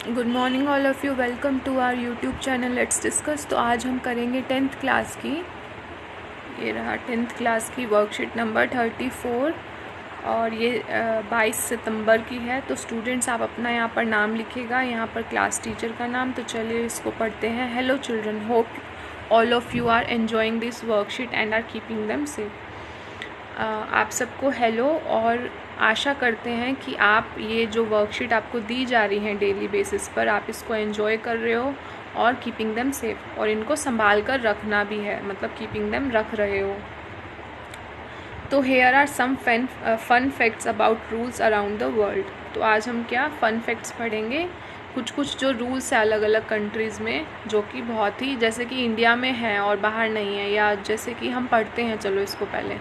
Good morning all of you, welcome to our YouTube channel let's discuss. तो आज हम करेंगे 10th क्लास की, ये रहा 10th क्लास की वर्कशीट नंबर 34 और ये 22 सितंबर की है। तो स्टूडेंट्स आप अपना यहाँ पर नाम लिखिएगा, यहाँ पर क्लास टीचर का नाम। तो चलिए इसको पढ़ते हैं। Hello children, hope all of you are enjoying this worksheet and are keeping them safe. आप सबको हेलो, और आशा करते हैं कि आप ये जो वर्कशीट आपको दी जा रही हैं डेली बेसिस पर, आप इसको एंजॉय कर रहे हो और कीपिंग देम सेफ, और इनको संभाल कर रखना भी है, मतलब कीपिंग देम रख रहे हो। तो here are some fun facts about rules around the world. तो आज हम क्या फन फैक्ट्स पढ़ेंगे, कुछ जो रूल्स है अलग अलग कंट्रीज़ में, जो कि बहुत ही जैसे कि इंडिया में है और बाहर नहीं है, या जैसे कि हम पढ़ते हैं। चलो इसको पहले,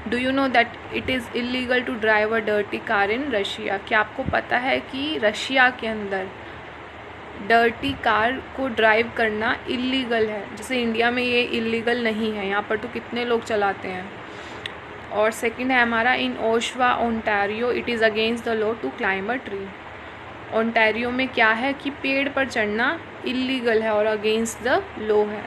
do you know that it is illegal to drive a dirty car in Russia. क्या आपको पता है कि रशिया के अंदर डर्टी कार को ड्राइव करना इलीगल है। जैसे इंडिया में ये इलीगल नहीं है, यहाँ पर तो कितने लोग चलाते हैं। और सेकंड है हमारा, in Oshawa Ontario it is against the law to climb a tree. Ontario में क्या है कि पेड़ पर चढ़ना इलीगल है और अगेंस्ट द लॉ है।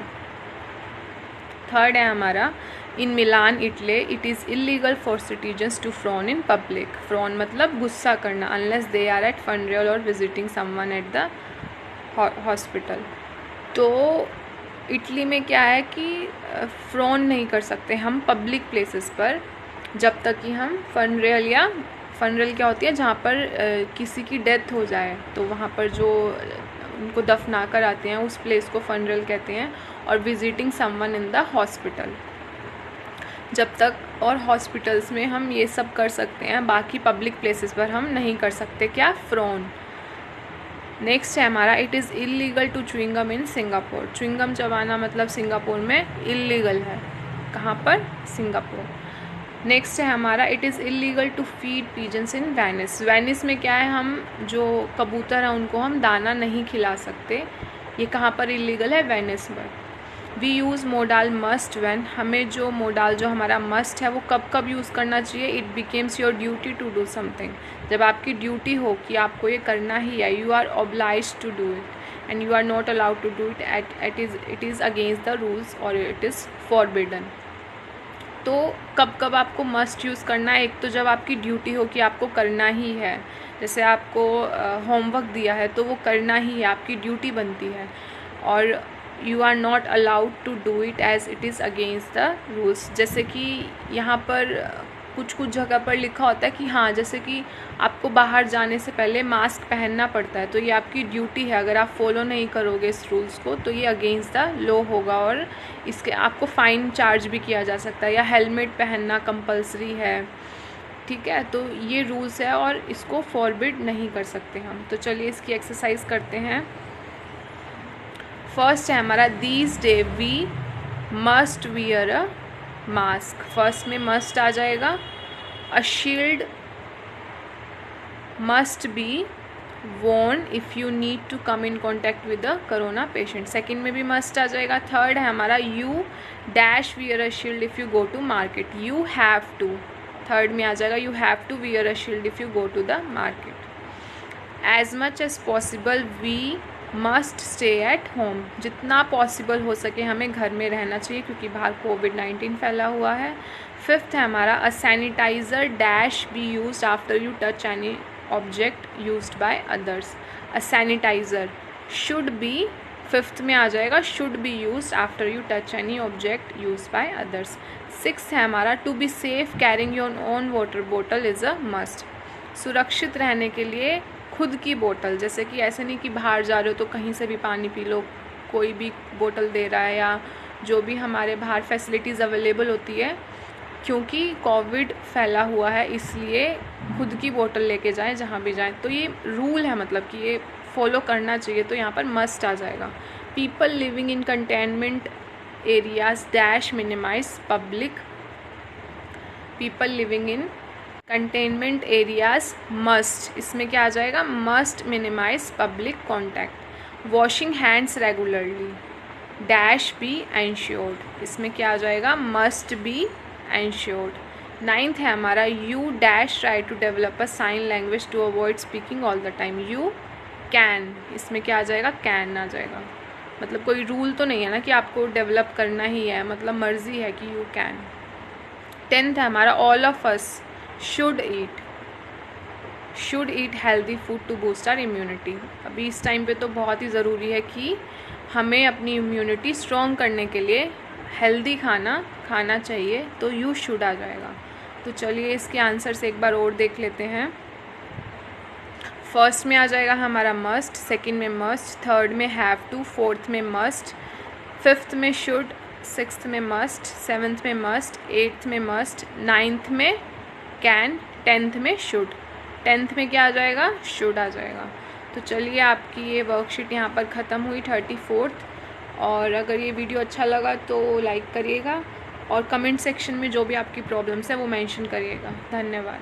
थर्ड है हमारा, in Milan Italy it is illegal for citizens to frown in public. Frown मतलब गुस्सा करना, unless they are at funeral और visiting someone at the hospital. तो इटली में क्या है कि फ्रॉन नहीं कर सकते हम पब्लिक प्लेसेस पर, जब तक कि हम फनरेल, या फनरेल क्या होती है जहाँ पर किसी की डेथ हो जाए, तो वहाँ पर जो उनको दफना कर आते हैं उस प्लेस को फनरेल कहते हैं। और visiting someone in the hospital जब तक, और हॉस्पिटल्स में हम ये सब कर सकते हैं, बाकी पब्लिक प्लेसेस पर हम नहीं कर सकते। क्या? फ्रॉन। नेक्स्ट है हमारा, it is illegal to chewing gum in Singapore. Chewing gum चबाना मतलब सिंगापुर में इलीगल है। कहाँ पर? सिंगापुर। नेक्स्ट है हमारा, it is illegal to feed pigeons in Venice. Venice में क्या है, हम जो कबूतर हैं उनको हम दाना नहीं खिला सकते। ये कहाँ पर इलीगल है? वेनिस में। We use modal must when, हमें जो मोडाल जो हमारा मस्ट है वो कब कब यूज़ करना चाहिए? It becomes your duty to do something, जब आपकी ड्यूटी हो कि आपको ये करना ही है। You are oblige to do it and you are not allowed to do it it is against the rules और इट इज़ फॉरबिडन। तो कब कब आपको मस्ट यूज़ करना है? एक तो जब आपकी ड्यूटी हो कि आपको करना ही है, जैसे आपको होमवर्क दिया है तो वो करना ही है, आपकी ड्यूटी बनती है। और you are not allowed to do it as it is against the rules. जैसे कि यहाँ पर कुछ जगह पर लिखा होता है कि हाँ, जैसे कि आपको बाहर जाने से पहले मास्क पहनना पड़ता है, तो ये आपकी ड्यूटी है। अगर आप फॉलो नहीं करोगे इस रूल्स को तो ये अगेंस्ट द लॉ होगा और इसके आपको फ़ाइन चार्ज भी किया जा सकता है। या हेलमेट पहनना कंपलसरी है, ठीक है। तो ये रूल्स है और इसको फॉरबिड नहीं कर सकते हम। तो चलिए इसकी एक्सरसाइज करते हैं। फर्स्ट है हमारा, these day we must wear a mask. First में मस्ट आ जाएगा। A shield must be worn if you need to come in contact with the corona patient. Second में भी मस्ट आ जाएगा। थर्ड है हमारा, you dash wear a shield if you go to market. You have to, third में आ जाएगा, you have to wear a shield if you go to the market. As much as possible we must stay at home. जितना possible हो सके हमें घर में रहना चाहिए क्योंकि बाहर कोविड-19 फैला हुआ है। फिफ्थ है हमारा, a sanitiser dash be used after you touch any object used by others. A sanitiser should be, fifth में आ जाएगा, should be used after you touch any object used by others. Sixth है हमारा, to be safe carrying your own water बोतल is a must. सुरक्षित रहने के लिए खुद की बोतल, जैसे कि ऐसे नहीं कि बाहर जा रहे हो तो कहीं से भी पानी पी लो, कोई भी बोतल दे रहा है, या जो भी हमारे बाहर फैसिलिटीज़ अवेलेबल होती है, क्योंकि कोविड फैला हुआ है इसलिए खुद की बोतल लेके जाएं जहाँ भी जाएं। तो ये रूल है, मतलब कि ये फॉलो करना चाहिए, तो यहाँ पर मस्ट आ जाएगा। People living in containment areas dash minimize public. People living in containment areas must, इसमें क्या आ जाएगा? Must minimize public contact. Washing hands regularly dash be ensured, इसमें क्या आ जाएगा? Must be ensured. नाइन्थ है हमारा, you dash try to develop a sign language to avoid speaking all the time. You can, इसमें क्या आ जाएगा, कैन आ जाएगा। मतलब कोई रूल तो नहीं है ना कि आपको डेवलप करना ही है, मतलब मर्जी है कि यू कैन। 10th है हमारा all of us should eat healthy food to boost our immunity. अभी इस टाइम पे तो बहुत ही ज़रूरी है कि हमें अपनी इम्यूनिटी स्ट्रॉन्ग करने के लिए हेल्दी खाना चाहिए, तो यू शुड आ जाएगा। तो चलिए इसके आंसर से एक बार और देख लेते हैं। फर्स्ट में आ जाएगा हमारा मस्ट, सेकंड में मस्ट, थर्ड में हैव टू, फोर्थ में मस्ट, फिफ्थ में शुड, सिक्स्थ में मस्ट, सेवन्थ में मस्ट, एट्थ में मस्ट, नाइन्थ में कैन, 10th में शुड। 10th में क्या आ जाएगा, शुड आ जाएगा। तो चलिए आपकी ये वर्कशीट यहाँ पर ख़त्म हुई 34th। और अगर ये वीडियो अच्छा लगा तो लाइक करिएगा और कमेंट सेक्शन में जो भी आपकी प्रॉब्लम्स है वो मेंशन करिएगा। धन्यवाद।